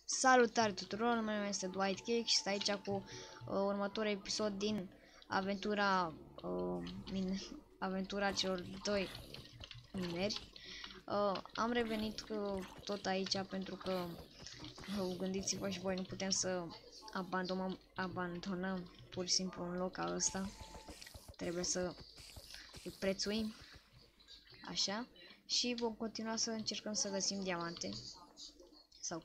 Salutare tuturor, numele meu este Dwight Cake și sunt aici cu următorul episod din aventura celor doi mineri. Am revenit tot aici pentru că gândiți-vă și voi, nu putem să abandonăm pur și simplu un loc ca ăsta. Trebuie să îl prețuim, așa, și vom continua să încercăm să găsim diamante sau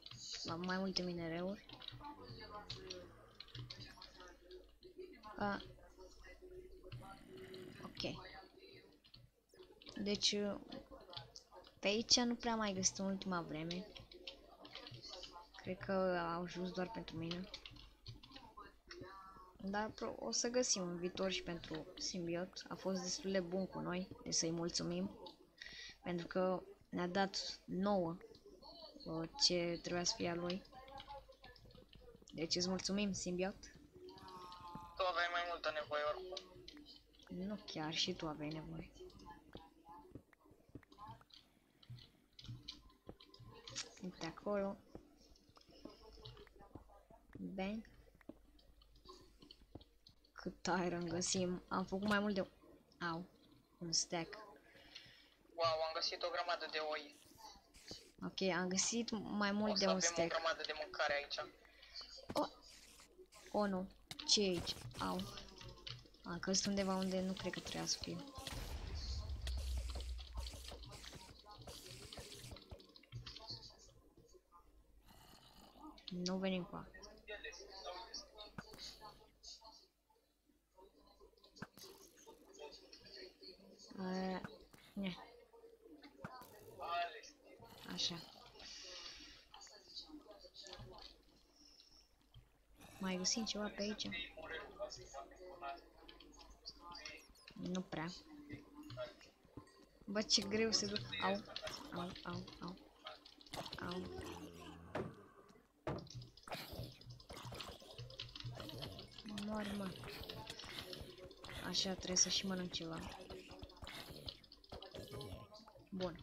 mai multe minereuri. Ok. Deci pe aici nu prea mai găsit în ultima vreme. Cred că au ajuns doar pentru mine. Dar o să găsim în viitor și pentru Simbiot. A fost destul de bun cu noi, de să-i mulțumim. Pentru că ne-a dat nouă ce trebuia să fie a lui. Deci îți mulțumim, Simbiot. Tu aveai mai multă nevoie oricum. Nu chiar, și tu aveai nevoie. Uite acolo. Bang. Cât iron găsim. Am făcut mai mult de... Au. Un stack. Wow, am găsit o grămadă de oi. Ok, am găsit mai mult de un O să avem stack. o grămadă de mâncare aici. Oh, nu. Ce e aici? Au. Am căzut undeva unde nu cred că trebuia să fie. Nu venim cu asta. Așa. Mai găsim ceva pe aici? Nu prea. Bă, ce greu se duc. Au. Mori, mă. Așa, trebuie să și mănânc ceva. Bun.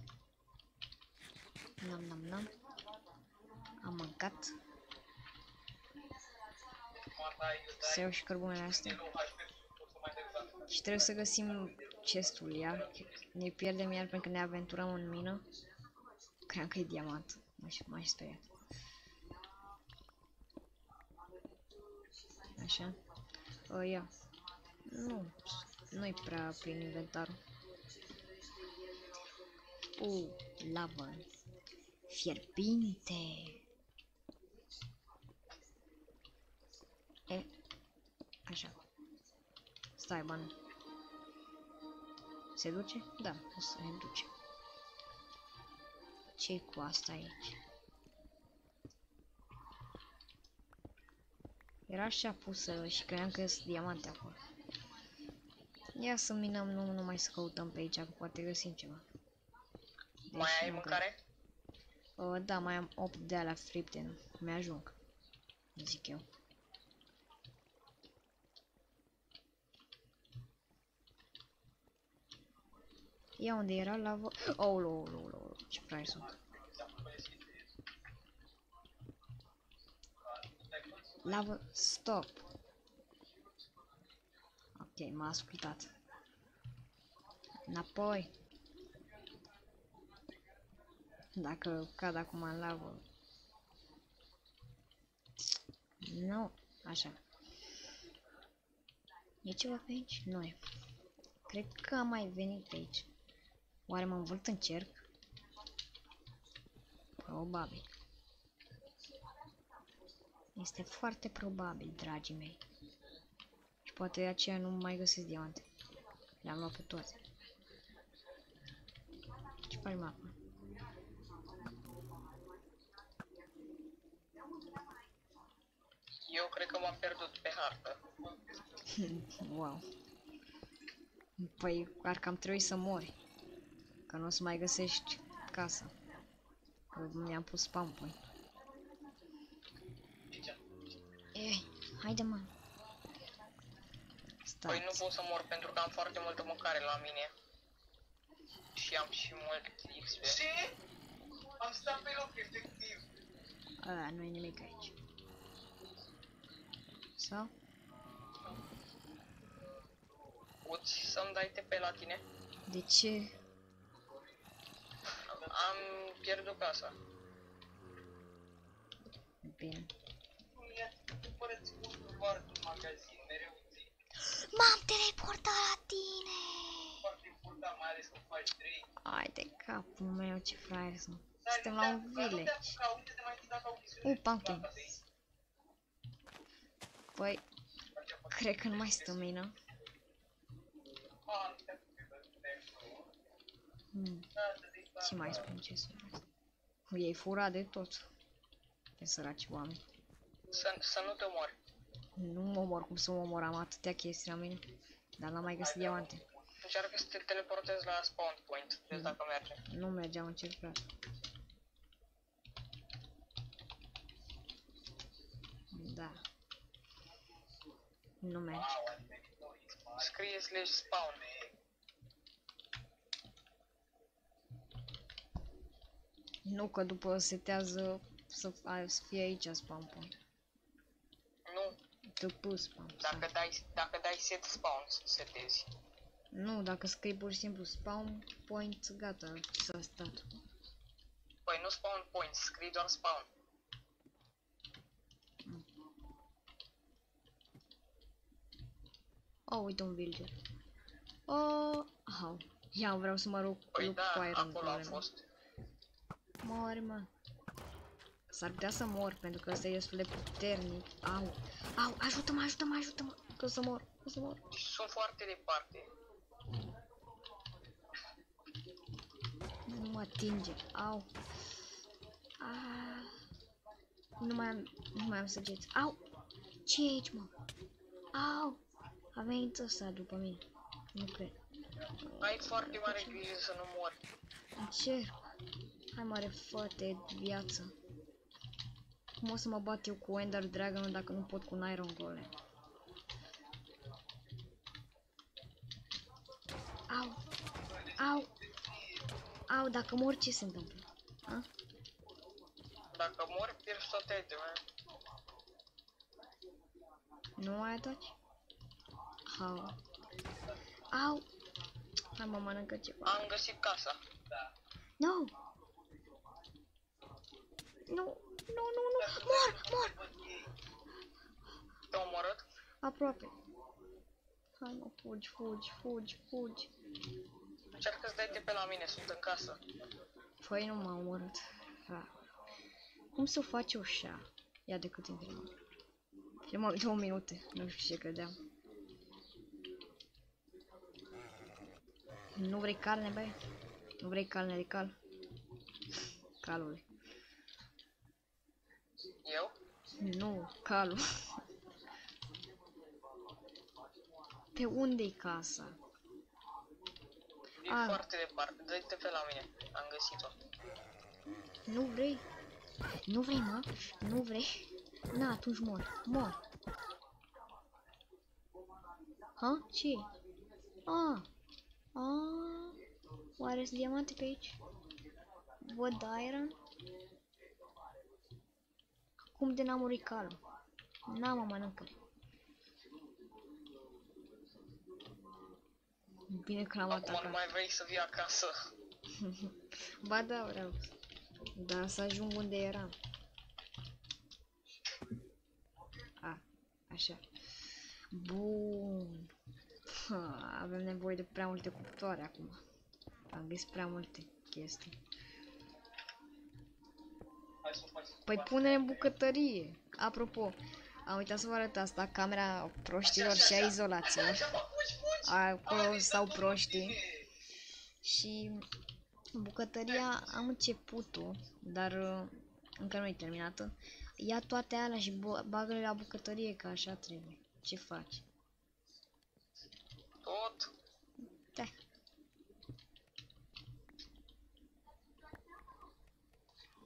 Nam. Am mâncat. Să iau și cărbunele astea. Și trebuie să găsim chestul iar. Ne pierdem iar pentru că ne aventurăm în mină. Cream că e diamant. M-aș speria. Așa. Ia. Nu-i prea prin inventarul. Lavă. Fierbinte. Așa. Stai, bani. Se duce? Da, se duce. Ce-i cu asta aici? Era așa pusă și credeam că sunt diamante acolo. Ia să minăm, nu mai să căutăm pe aici, că poate găsim ceva. Deci, mai ai mâncare? Da, mai am 8 de alea fripte, mi-ajung, zic eu. Ia, unde era lava? Oh, ce fraier sunt. Lava, stop. Ok, m-a ascultat. Înapoi. Dacă cad acum în lavă. Nu, așa. E ceva pe aici? Nu e. Cred că am mai venit pe aici. Oare mă învârt în cerc? Probabil. Este foarte probabil, dragii mei. Și poate de aceea nu mai găsesc diamante. Le-am luat pe toate. Ce faci, mă, acum? Eu cred că m-am pierdut pe hartă. Wow. Păi, ar cam trebui să mori. Că nu o să mai găsești casa. Că mi-am pus spawn point. Ei, haide, mă. Stați. Păi nu pot să mor pentru că am foarte multă mâncare la mine. Și am și mult XP. Ce? Am stat pe loc, efectiv. Nu e nimic aici. Sau? Poți să-mi dai TP la tine? De ce? Am pierdut casa. Bine. M-am teleportat la tine! Ai de capul meu, ce fraier sunt. Suntem la un village. Pumpkin. Păi, cred că nu mai stamina. Ce mai spun, ce sunt astea? Ei fura de tot. De săraci oameni. Să nu te omori. Nu mă omor, cum să mă omor, am atâtea chestii la mine. Dar n-am mai găsit diamante. Încearcă să te teleportezi la spawn point. Vezi dacă merge. Nu mergeam încercat. Da. Nu merge. Scrie slash spawn. Nu, că după setează să fie aici spawn point. Nu. TP spawn. Dacă dai set spawn, setezi. Nu, dacă scrii pur și simplu spawn point, gata, s-a stat. Păi nu spawn point, scrii doar spawn. Oh, uite un villager. Oh, au. Ia, vreau să mă rog Păi cu da, Iron acolo am Golem. fost. Mori, mă. S-ar putea să mor, pentru că ăsta e destul de puternic. Au, au, ajută-mă, ajută-mă, ajută-mă. Că o să mor, o să mor. Sunt foarte departe. Nu mă atinge, au. Ah. Nu mai am săgeți. Au! Ce e aici, mă? Au! A venit ăsta după mine. Nu cred. Ai foarte mare grijă să nu mori. Încerc. Hai, mare, fă-te viață. Cum o să mă bat eu cu Ender Dragon dacă nu pot cu un Iron Golem? Au! Au! Au, dacă mor, ce se întâmplă? A? Dacă mori, pierzi toate itemele. Nu mai ataci? Au! Au! Hai, mă mănâncă ceva. Am găsit casa. Nu! Nu! Nu, nu, nu! Mor! Mor! Te-a omorât? Aproape. Hai, mă, fugi, fugi, fugi, fugi. Încearcă să dai TP la mine, sunt în casă. Păi nu m-a omorât. Ha. Cum să faci așa? Ia de cât timp trebuie. 2 minute. Nu știu ce credeam. Nu vrei carne, băi? Nu vrei carne de cal? Calule. Eu? Nu, calul. Pe unde-i casa? E Ah. foarte departe, dai TP la mine. Am găsit-o. Nu vrei? Nu vrei, mă? Nu vrei? Na, atunci mor. Mor. Ha? Ce? Ah. Ah. Oare sunt diamante pe aici? Văd iron? Cum de n-am murit calul? N-am, mă, mănâncă. Bine că l-am Acum nu atacat. mai vrei să vii acasă. Ba da, vreau. Dar să ajung unde eram. A, așa. Bun. Ha, avem nevoie de prea multe cuptoare acum. Am găsit prea multe chestii. Păi pune în bucătărie. Apropo, am uitat să vă arăt asta, camera proștilor și a izolațiilor. Acolo stau proștii. Și bucătăria am început-o, dar încă nu e terminată. Ia toate alea și bagă-le la bucătărie, că așa trebuie. Ce faci? Tot? Da.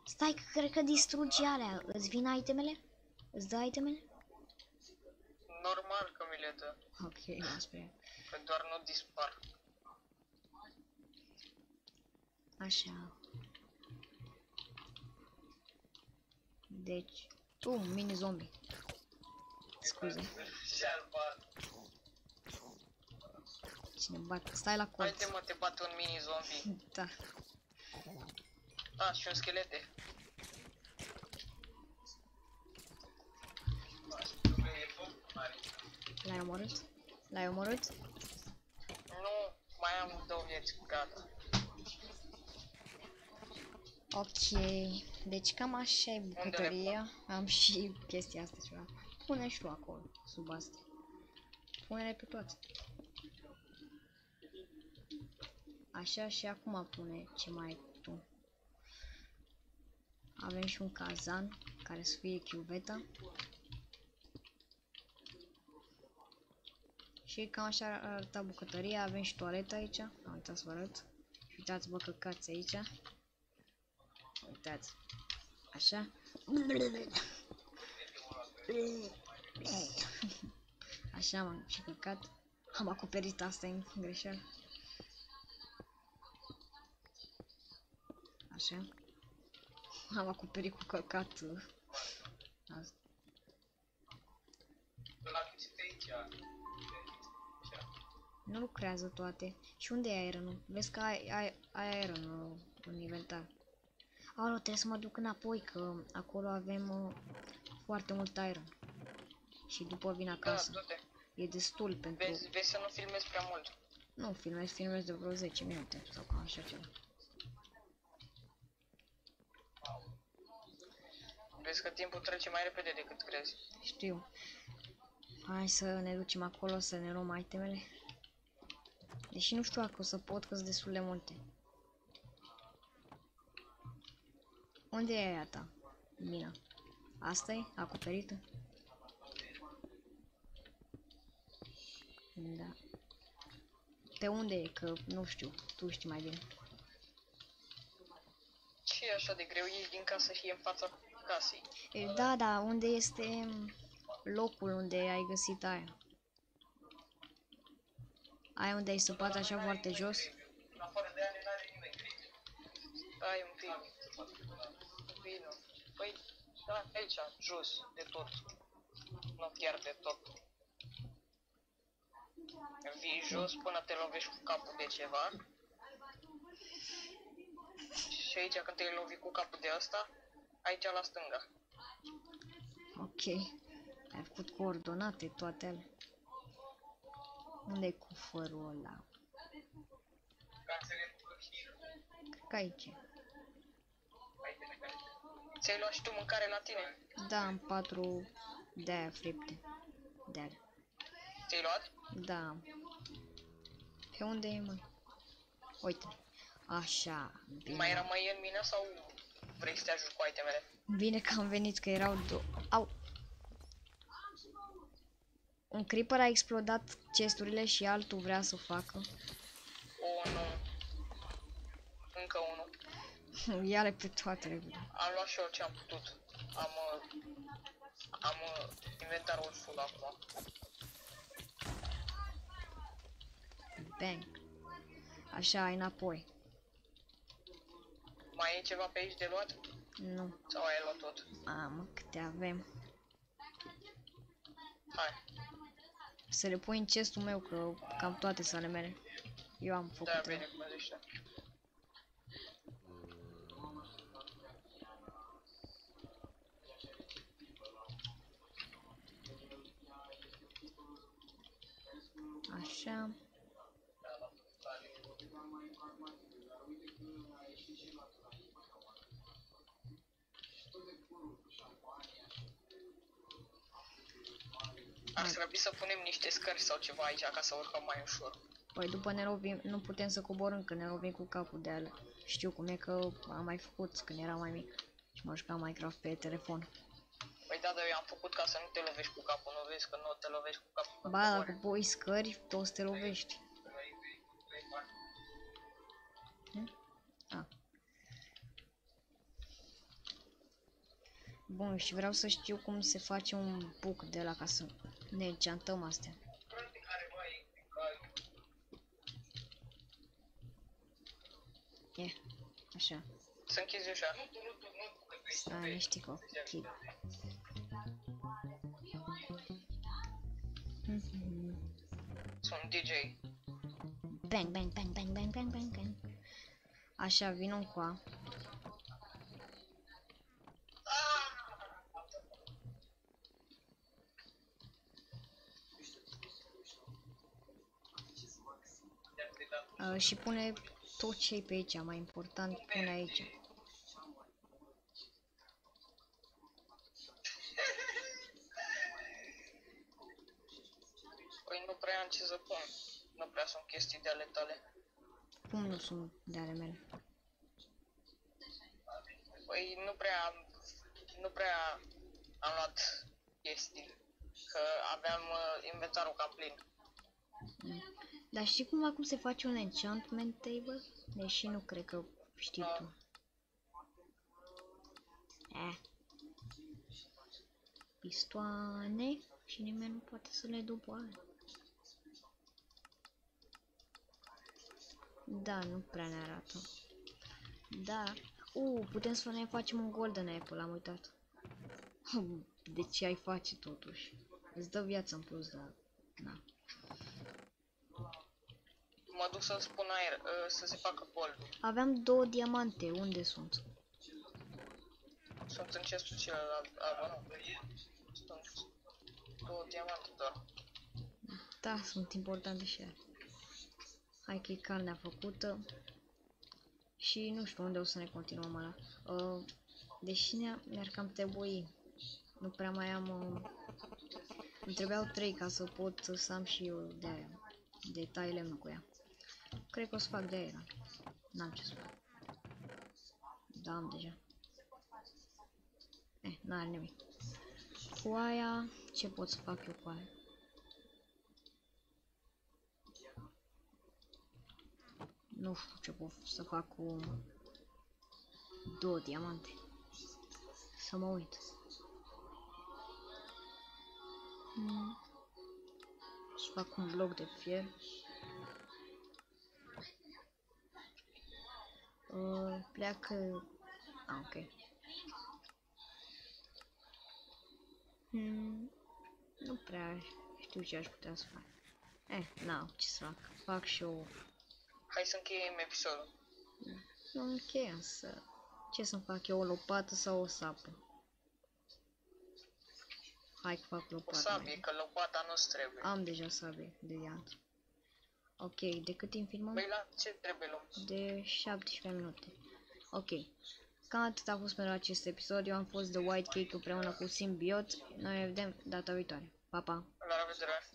Stai, că cred că distrugi alea. Îți vin itemele? Îți dă itemele? Normal că mi le dă. Ok, n-am speriat. Că doar nu dispar. Așa. Deci, mini zombie. Scuze. Cine bate? Stai la colț. Haide mă, te bate un mini zombie. Da. Și un schelete. L-ai omorât? L-ai omorât? Nu, mai am 2 vieți, gata. Ok. Deci cam așa e bucătăria. Am și chestia asta ceva. Pune și tu acolo, sub asta. Pune-le pe toate. Așa, și acum pune ce mai ai tu. Avem și un cazan care să fie chiuveta. Și cam așa arăta bucătăria. Avem și toaleta aici. Am uitat să vă arăt. Și uitați-vă căcați aici. Uitați. Așa. Așa m-am și căcat. Am acoperit asta în greșeală. Așa. Am acoperit cu căcatul. Asta. Nu lucrează toate. Și unde e ironul? Vezi că ai iron în inventar. Alo, trebuie să mă duc înapoi, că acolo avem foarte mult iron. Și după vin acasă. Da, du-te. E destul pentru... Vezi să nu filmezi prea mult. Nu, filmez de vreo 10 minute sau cam așa ceva. Vezi că timpul trece mai repede decât crezi. Știu. Hai să ne ducem acolo să ne luăm itemele. Deși nu știu dacă o să pot, că sunt destul de multe. Unde e aia ta? Mina. Asta e? Acoperită? Da. Pe unde e? Că nu știu. Tu știi mai bine. Ce e așa de greu? Ieși din casă și e în fața casei. Da, da, unde este locul unde ai găsit aia? Aia unde ai săpat așa foarte jos? Stai un pic. Vino. Păi, da, aici, jos, de tot. Nu chiar de tot. Vii jos până te lovești cu capul de ceva. Și aici, când te lovi cu capul de asta, aici la stânga. Ok. Ai făcut coordonate toate alea. Unde e cufărul ăla? Cred că aici. Ți-ai luat și tu mâncare la tine? Da, am 4 de-aia fripte. De-alea. Ți-ai luat? Da. Pe unde e, mă? Uite. Așa. Bine. Mai rămâi în mine sau vrei să te ajut cu itemele? Bine că am venit, că erau Au! Un creeper a explodat chesturile și altul vrea să o facă. O, nu. Încă unul. Ia-le pe toate repede. Am luat și eu ce am putut. Am inventarul full acum. Bang. Așa, ai înapoi. Mai e ceva pe aici de luat? Nu. Sau ai luat tot? Mamă, câte avem. Hai. Să le pui în chestul meu, că cam toate sunt ale mele. Eu am făcut. Da, bine, cum zici. Așa. Ar trebui să punem niște scări sau ceva aici ca să urcăm mai ușor. Păi după ne lovim, nu putem să coborâm, că ne lovim cu capul de alea. Știu cum e, că am mai făcut când eram mai mic. Și mă jucam Minecraft pe telefon. Păi da, dar eu am făcut ca să nu te lovești cu capul, nu vezi că nu te lovești cu capul. Ba, dacă pui scări, tu o să te lovești. A. Bun, și vreau să știu cum se face un buc de la ca să ne enchantăm astea. E, așa. Să închizi ușa. Stai liniștit cu chip. Sunt DJ. Bang, bang, bang, bang, bang, bang, bang, bang. Așa, vin un coa. Și pune tot ce e pe aici, mai important, pune aici. Păi nu prea am ce să pun. Nu prea sunt chestii de ale tale. Cum nu sunt de ale mele? Păi nu prea am luat chestii. Că aveam inventarul cam plin. Dar știi cumva cum se face un enchantment table? Deși nu cred că știi tu. Pistoane și nimeni nu poate să le doboare. Da, nu prea ne arată. Dar, putem să ne facem un golden apple, am uitat. De ce ai face totuși? Îți dă viață în plus, dar... Na. Mă duc să spun aer, să se facă gold. Aveam 2 diamante, unde sunt? Sunt în chestul celălalt. Nu. Sunt 2 diamante doar. Da, sunt importante și ele. Hai că e carnea făcută. Și nu știu unde o să ne continuăm ăla. Deși mi-ar cam trebui. Nu prea mai am... îmi trebuiau 3 ca să pot să am și eu de aia. De tai lemnul cu ea. Cred că o să fac de aia. N-am ce să fac. Da, am deja. N-are nimic. Cu aia, ce pot să fac eu cu aia? Nu știu ce pot să fac cu 2 diamante. Să mă uit. Să fac un bloc de fier. Pleacă... ok. Nu prea știu ce aș putea să fac. n-am ce să fac. Fac și eu. Hai să încheiem episodul. Nu încheie, însă ce să fac eu, o lopată sau o sapă? Hai că fac O lopata. sabie, că lopata nu-ți trebuie. Am deja sabie de diamant. Ok, de cât timp filmăm? Băi, la ce trebuie luăm? De 17 minute. Ok. Cam atât a fost pentru acest episod. Eu am fost The White Cake împreună cu Symbiot. Noi ne vedem data viitoare. Pa, pa! La revedere!